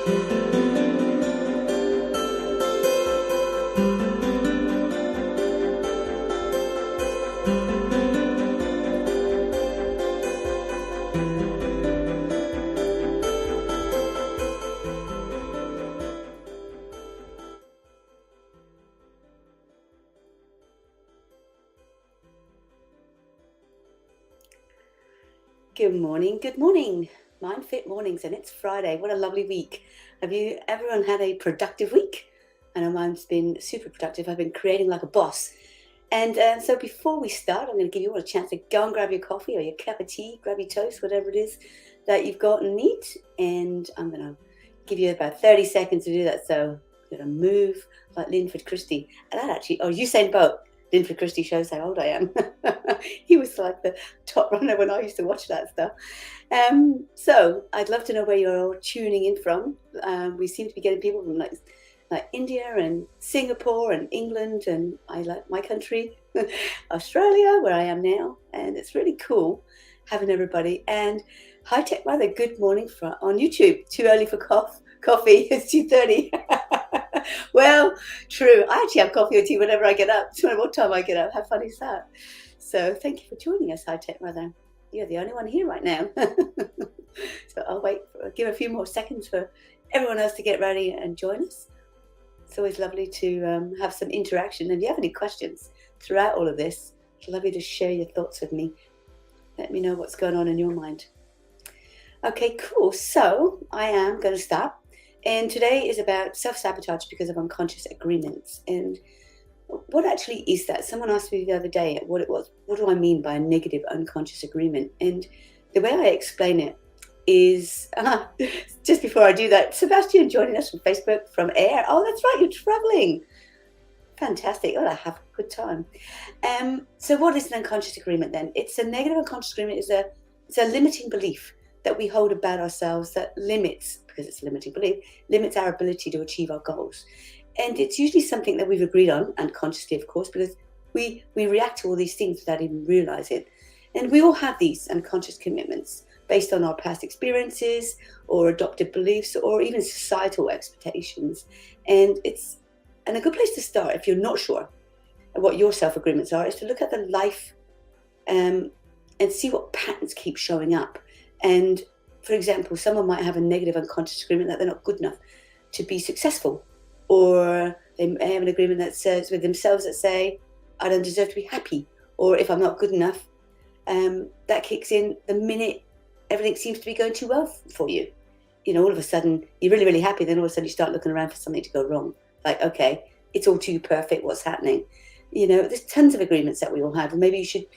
Good morning, MindFit mornings, and it's Friday. What a lovely week. Have you, everyone had a productive week? I know mine's been super productive. I've been creating like a boss. And so before we start, I'm going to give you all a chance to go and grab your coffee or your cup of tea, grab your toast, whatever it is that you've got and need. And I'm going to give you about 30 seconds to do that. So I'm going to move like Linford Christie. And that actually, Usain Bolt. Linford Christie shows how old I am. He was like the top runner when I used to watch that stuff. So I'd love to know where you're all tuning in from. We seem to be getting people from like India and Singapore and England, and I like my country, Australia, where I am now. And it's really cool having everybody. And High Tech Mother, good morning on YouTube. Too early for coffee. It's 2:30. Well, true. I actually have coffee or tea whenever I get up. No matter what time I get up. How funny is that? So thank you for joining us, High Tech Mother. You're the only one here right now. So I'll give a few more seconds for everyone else to get ready and join us. It's always lovely to have some interaction. And if you have any questions throughout all of this, I'd love you to share your thoughts with me. Let me know what's going on in your mind. Okay, cool. So I am going to start. And today is about self-sabotage because of unconscious agreements. And what actually is that? Someone asked me the other day what it was. What do I mean by a negative unconscious agreement? And the way I explain it is, just before I do that, Sebastian joining us from Facebook, from Air. Oh, that's right, you're traveling. Fantastic. Oh, I have a good time. So what is an unconscious agreement then? It's a negative unconscious agreement. It's a limiting belief that we hold about ourselves that limits, because it's a limiting belief, limits our ability to achieve our goals. And it's usually something that we've agreed on, unconsciously, of course, because we react to all these things without even realizing. And we all have these unconscious commitments based on our past experiences or adopted beliefs or even societal expectations. And a good place to start, if you're not sure what your self-agreements are, is to look at the life and see what patterns keep showing up. And for example, someone might have a negative unconscious agreement that they're not good enough to be successful, or they may have an agreement that says with themselves that say, I don't deserve to be happy, or if I'm not good enough, that kicks in the minute everything seems to be going too well for you. You know, all of a sudden you're really, really happy, then all of a sudden you start looking around for something to go wrong. Like, okay, it's all too perfect, what's happening? You know, there's tons of agreements that we all have. And maybe you think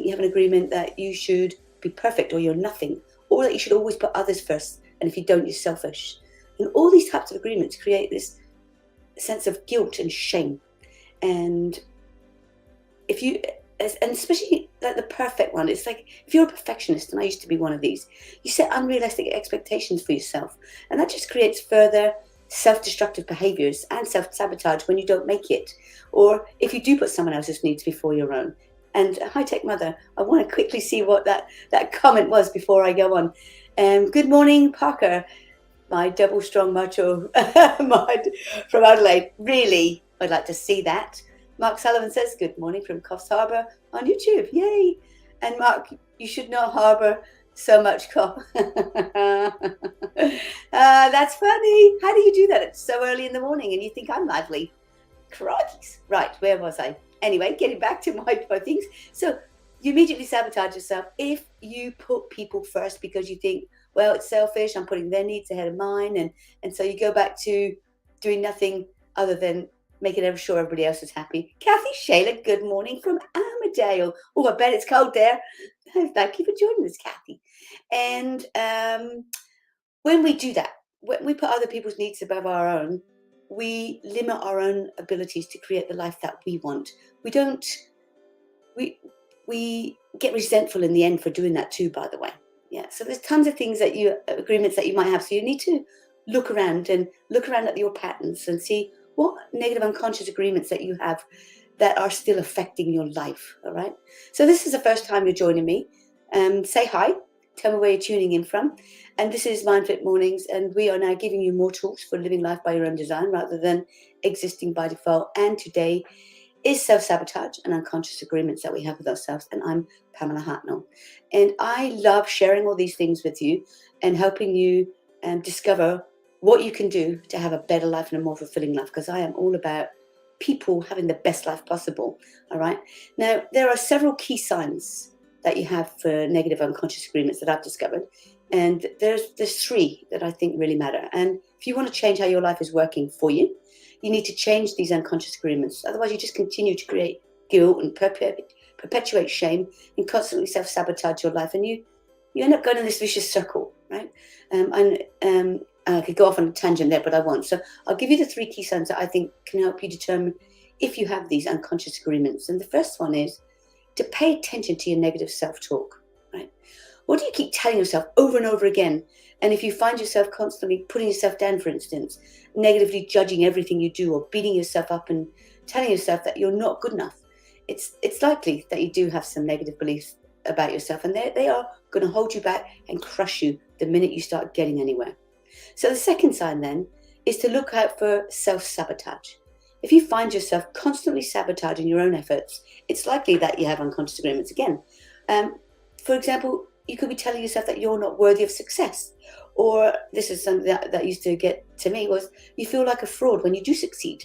you have an agreement that you should be perfect or you're nothing, or that you should always put others first, and if you don't, you're selfish. And all these types of agreements create this sense of guilt and shame. And especially like the perfect one, it's like if you're a perfectionist, and I used to be one of these, you set unrealistic expectations for yourself, and that just creates further self-destructive behaviors and self-sabotage when you don't make it, or if you do put someone else's needs before your own. And High Tech Mother, I want to quickly see what that comment was before I go on. Good morning, Parker, my double strong macho from Adelaide. Really, I'd like to see that. Mark Sullivan says, good morning from Coffs Harbour on YouTube. Yay. And Mark, you should not harbour so much cough. That's funny. How do you do that? It's so early in the morning and you think I'm lively. Crikes. Right, where was I? Anyway, getting back to my things. So you immediately sabotage yourself if you put people first because you think, well, it's selfish, I'm putting their needs ahead of mine. And so you go back to doing nothing other than making sure everybody else is happy. Kathy Shayla, good morning from Armadale. Oh, I bet it's cold there. Thank you for joining us, Kathy. And when we do that, when we put other people's needs above our own, we limit our own abilities to create the life that we want. We get resentful in the end for doing that too, by the way. Yeah, so there's tons of things agreements that you might have. So you need to look around at your patterns and see what negative unconscious agreements that you have that are still affecting your life. All right. So this is the first time you're joining me. Say hi. Tell me where you're tuning in from. And this is MindFit Mornings, and we are now giving you more tools for living life by your own design rather than existing by default. And today is self-sabotage and unconscious agreements that we have with ourselves. And I'm Pamela Hartnell. And I love sharing all these things with you and helping you discover what you can do to have a better life and a more fulfilling life, because I am all about people having the best life possible. All right. Now, there are several key signs that you have for negative unconscious agreements that I've discovered. And there's three that I think really matter. And if you want to change how your life is working for you, you need to change these unconscious agreements. Otherwise, you just continue to create guilt and perpetuate shame and constantly self-sabotage your life. And you end up going in this vicious circle, right? I could go off on a tangent there, but I won't. So I'll give you the three key signs that I think can help you determine if you have these unconscious agreements. And the first one is to pay attention to your negative self-talk, right? What do you keep telling yourself over and over again? And if you find yourself constantly putting yourself down, for instance, negatively judging everything you do or beating yourself up and telling yourself that you're not good enough, it's likely that you do have some negative beliefs about yourself, and they are going to hold you back and crush you the minute you start getting anywhere. So the second sign then is to look out for self-sabotage. If you find yourself constantly sabotaging your own efforts, it's likely that you have unconscious agreements again. For example, you could be telling yourself that you're not worthy of success. Or this is something that used to get to me, was you feel like a fraud when you do succeed.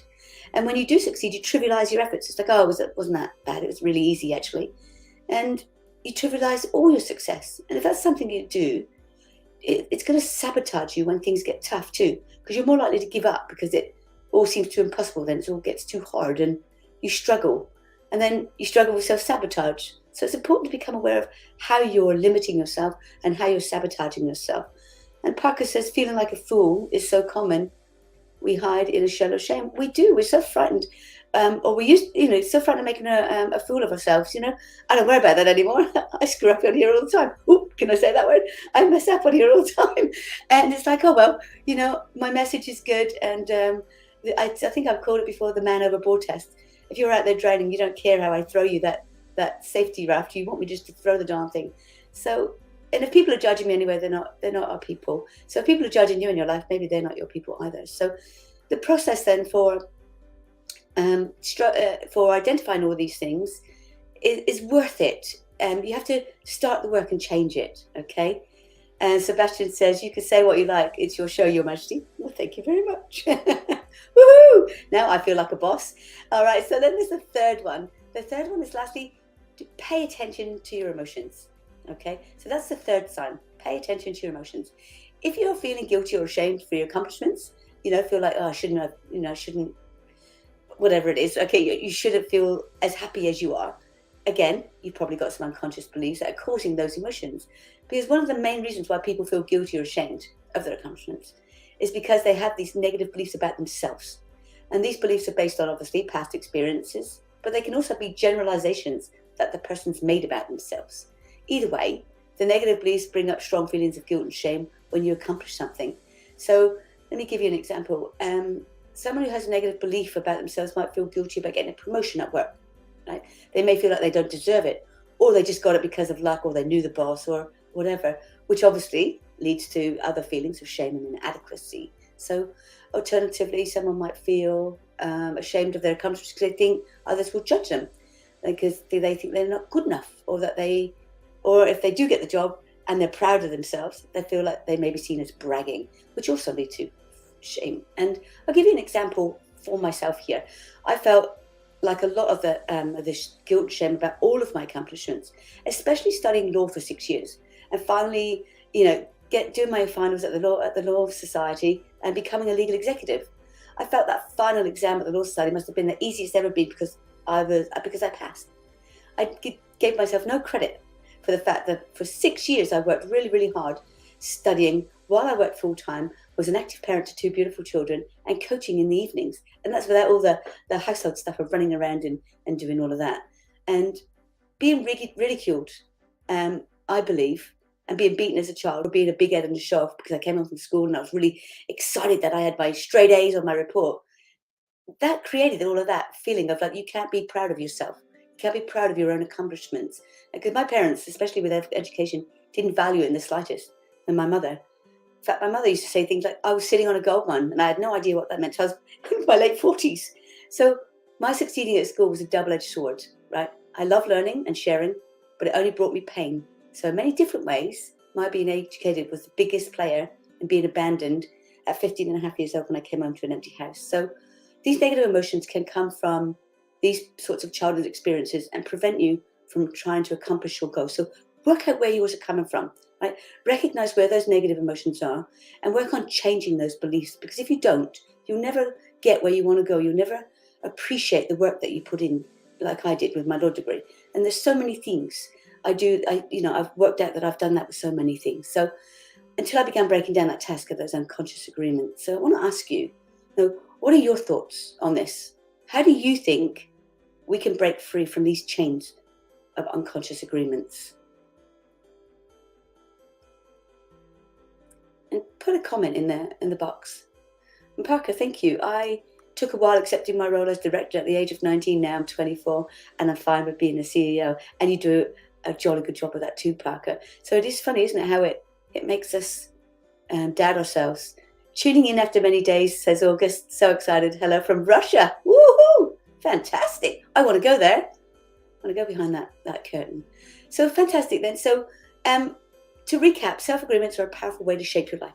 And when you do succeed, you trivialize your efforts. It's like, oh, wasn't that bad? It was really easy, actually. And you trivialize all your success. And if that's something you do, it's going to sabotage you when things get tough too, because you're more likely to give up because it all seems too impossible. Then it all gets too hard and you struggle. And then you struggle with self-sabotage. So it's important to become aware of how you're limiting yourself and how you're sabotaging yourself. And Parker says, feeling like a fool is so common. We hide in a shell of shame. We do. We're so frightened. So frightened of making a fool of ourselves, I don't worry about that anymore. I screw up on here all the time. Ooh, can I say that word? I mess up on here all the time. And it's like, oh, well, my message is good. And I think I've called it before the man overboard test. If you're out there drowning, you don't care how I throw you that safety raft. You want me just to throw the darn thing. So, and if people are judging me anyway, they're not our people. So if people are judging you in your life, maybe they're not your people either. So the process then for identifying all these things is worth it. You have to start the work and change it, okay? And Sebastian says, you can say what you like. It's your show, Your Majesty. Well, thank you very much. Woohoo! Now I feel like a boss. All right, so then there's the third one. The third one is lastly, to pay attention to your emotions, okay? So that's the third sign. Pay attention to your emotions. If you're feeling guilty or ashamed for your accomplishments, feel like, oh, I shouldn't have, whatever it is, okay, you shouldn't feel as happy as you are. Again, you've probably got some unconscious beliefs that are causing those emotions. Because one of the main reasons why people feel guilty or ashamed of their accomplishments is because they have these negative beliefs about themselves. And these beliefs are based on, obviously, past experiences, but they can also be generalizations that the person's made about themselves. Either way, the negative beliefs bring up strong feelings of guilt and shame when you accomplish something. So let me give you an example. Someone who has a negative belief about themselves might feel guilty about getting a promotion at work, right? They may feel like they don't deserve it, or they just got it because of luck, or they knew the boss, or whatever, which obviously leads to other feelings of shame and inadequacy. So alternatively, someone might feel ashamed of their accomplishments because they think others will judge them, because they think they're not good enough, or if they do get the job and they're proud of themselves, they feel like they may be seen as bragging, which also leads to shame. And I'll give you an example for myself here. I felt like a lot of this guilt, shame about all of my accomplishments, especially studying law for 6 years, and finally, doing my finals at the Law Society and becoming a legal executive. I felt that final exam at the Law Society must have been the easiest ever been because I passed. I gave myself no credit for the fact that for 6 years I worked really, really hard studying while I worked full-time, was an active parent to 2 beautiful children, and coaching in the evenings. And that's without all the household stuff of running around and doing all of that. And being ridiculed, I believe, and being beaten as a child, or being a big head and a show off because I came home from school and I was really excited that I had my straight A's on my report. That created all of that feeling of like, you can't be proud of yourself. You can't be proud of your own accomplishments. Because my parents, especially with education, didn't value it in the slightest than my mother. In fact, my mother used to say things like, I was sitting on a gold mine, and I had no idea what that meant. So I was in my late 40s. So my succeeding at school was a double-edged sword, right? I love learning and sharing, but it only brought me pain. So in many different ways, my being educated was the biggest player in being abandoned at 15 and a half years old when I came home to an empty house. So these negative emotions can come from these sorts of childhood experiences and prevent you from trying to accomplish your goals. So work out where yours are coming from, right? Recognize where those negative emotions are and work on changing those beliefs. Because if you don't, you'll never get where you want to go. You'll never appreciate the work that you put in, like I did with my law degree. And there's so many things I've worked out that I've done that with so many things. So until I began breaking down that task of those unconscious agreements. So I want to ask you, what are your thoughts on this? How do you think we can break free from these chains of unconscious agreements? And put a comment in the box. And Parker, thank you. I took a while accepting my role as director at the age of 19. Now I'm 24 and I'm fine with being a CEO. And you do a jolly good job of that too, Parker. So it is funny, isn't it, how it makes us doubt ourselves. Tuning in after many days, says August. So excited. Hello from Russia. Woohoo! Fantastic. I want to go there. I want to go behind that curtain. So fantastic then. So to recap, self-agreements are a powerful way to shape your life.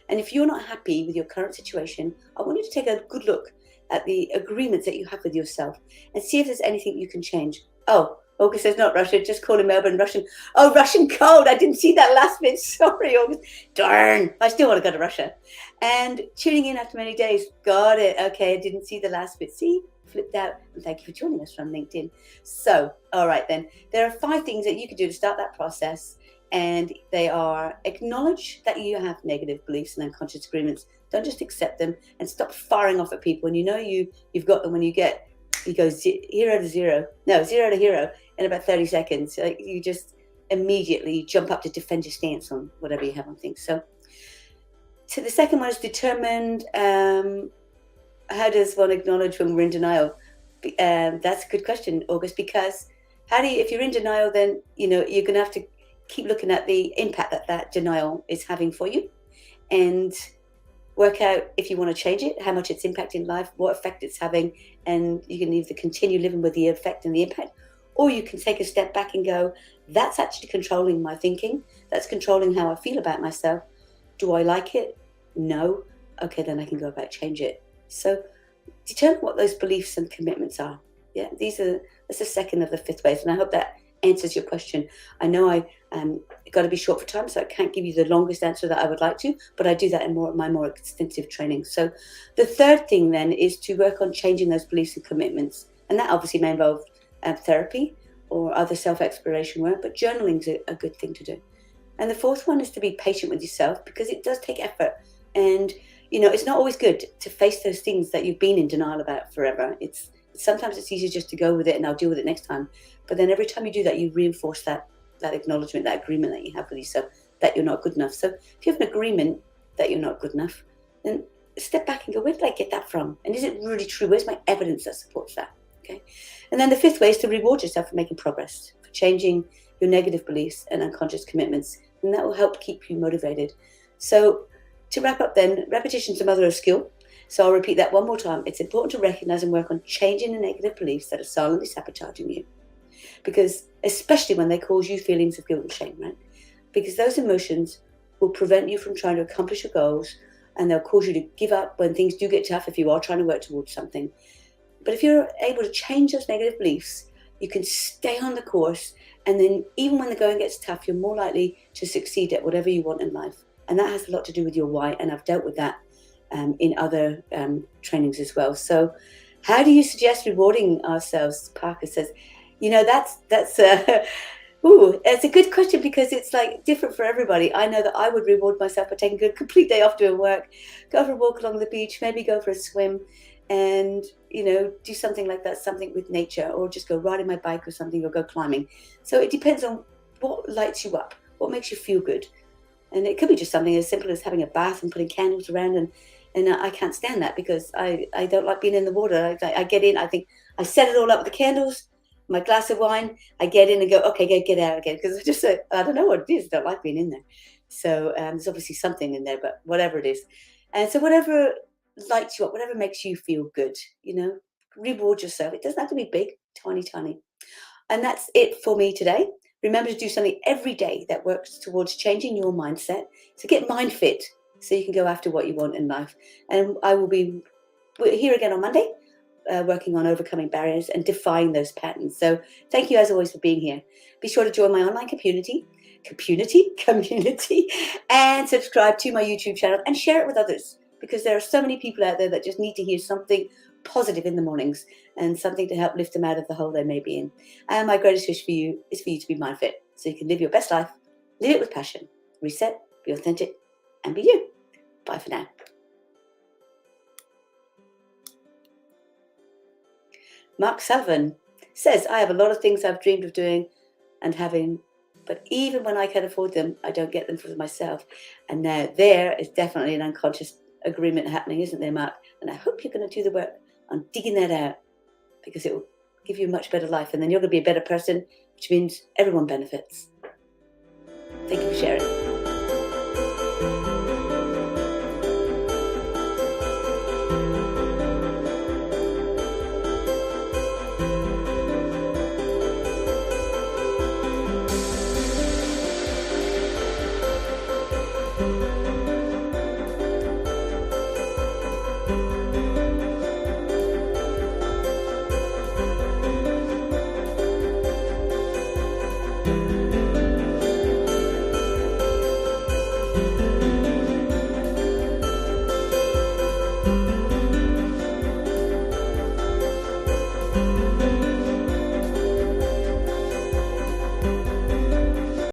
And if you're not happy with your current situation, I want you to take a good look at the agreements that you have with yourself and see if there's anything you can change. Oh, August says not Russia, just calling Melbourne Russian. Oh, Russian cold. I didn't see that last bit. Sorry, August. Darn. I still want to go to Russia. And tuning in after many days. Got it. Okay, I didn't see the last bit. See? Flipped out. And thank you for joining us from LinkedIn. So, all right then. There are 5 things that you can do to start that process. And they are: acknowledge that you have negative beliefs and unconscious agreements. Don't just accept them and stop firing off at people. And you've got them when you go zero to hero in about 30 seconds. Like you just immediately jump up to defend your stance on whatever you have on things. So the second one is determined. How does one acknowledge when we're in denial? That's a good question, August, because if you're in denial, then you're going to have to keep looking at the impact that denial is having for you and work out if you want to change it, how much it's impacting life, what effect it's having, and you can either continue living with the effect and the impact, or you can take a step back and go, that's actually controlling my thinking, that's controlling how I feel about myself. Do I like it? No. Okay, then I can go about change it. So determine what those beliefs and commitments are. Yeah, that's the second of the 5 ways, and I hope that answers your question. I know I got to be short for time, so I can't give you the longest answer that I would like to, but I do that in my more extensive training. So the third thing then is to work on changing those beliefs and commitments, and that obviously may involve therapy or other self-exploration work, but journaling is a good thing to do. And the fourth one is to be patient with yourself, because it does take effort, and it's not always good to face those things that you've been in denial about forever. Sometimes it's easier just to go with it and I'll deal with it next time. But then every time you do that, you reinforce that acknowledgement, that agreement that you have with yourself that you're not good enough. So if you have an agreement that you're not good enough, then step back and go, where did I get that from? And is it really true? Where's my evidence that supports that? Okay. And then the 5th way is to reward yourself for making progress, for changing your negative beliefs and unconscious commitments. And that will help keep you motivated. So to wrap up then, repetition is the mother of skill. So I'll repeat that one more time. It's important to recognize and work on changing the negative beliefs that are silently sabotaging you. Because especially when they cause you feelings of guilt and shame, right? Because those emotions will prevent you from trying to accomplish your goals, and they'll cause you to give up when things do get tough if you are trying to work towards something. But if you're able to change those negative beliefs, you can stay on the course, and then even when the going gets tough, you're more likely to succeed at whatever you want in life. And that has a lot to do with your why, and I've dealt with that in other trainings as well. So how do you suggest rewarding ourselves? Parker says, that's a good question, because it's like different for everybody. I know that I would reward myself by taking a complete day off doing work, go for a walk along the beach, maybe go for a swim, and do something like that, something with nature, or just go riding my bike or something, or go climbing. So it depends on what lights you up, what makes you feel good. And it could be just something as simple as having a bath and putting candles around, and I can't stand that, because I don't like being in the water. I get in, I think I set it all up with the candles, my glass of wine, I get in and go, okay, get out again, because I don't know what it is. I don't like being in there. So there's obviously something in there, but whatever it is. And so whatever lights you up, whatever makes you feel good, reward yourself. It doesn't have to be big, tiny, tiny. And that's it for me today. Remember to do something every day that works towards changing your mindset. So get MindFit so you can go after what you want in life. And I will be here again on Monday, working on overcoming barriers and defying those patterns. So thank you as always for being here. Be sure to join my online community, and subscribe to my YouTube channel and share it with others, because there are so many people out there that just need to hear something positive in the mornings and something to help lift them out of the hole they may be in. And my greatest wish for you is for you to be MindFit so you can live your best life, live it with passion, reset, be authentic, and be you. Bye for now. Mark Sullivan says, I have a lot of things I've dreamed of doing and having, but even when I can afford them, I don't get them for myself. And now there is definitely an unconscious agreement happening, isn't there, Mark? And I hope you're going to do the work on digging that out, because it will give you a much better life, and then you're going to be a better person, which means everyone benefits. Thank you for sharing.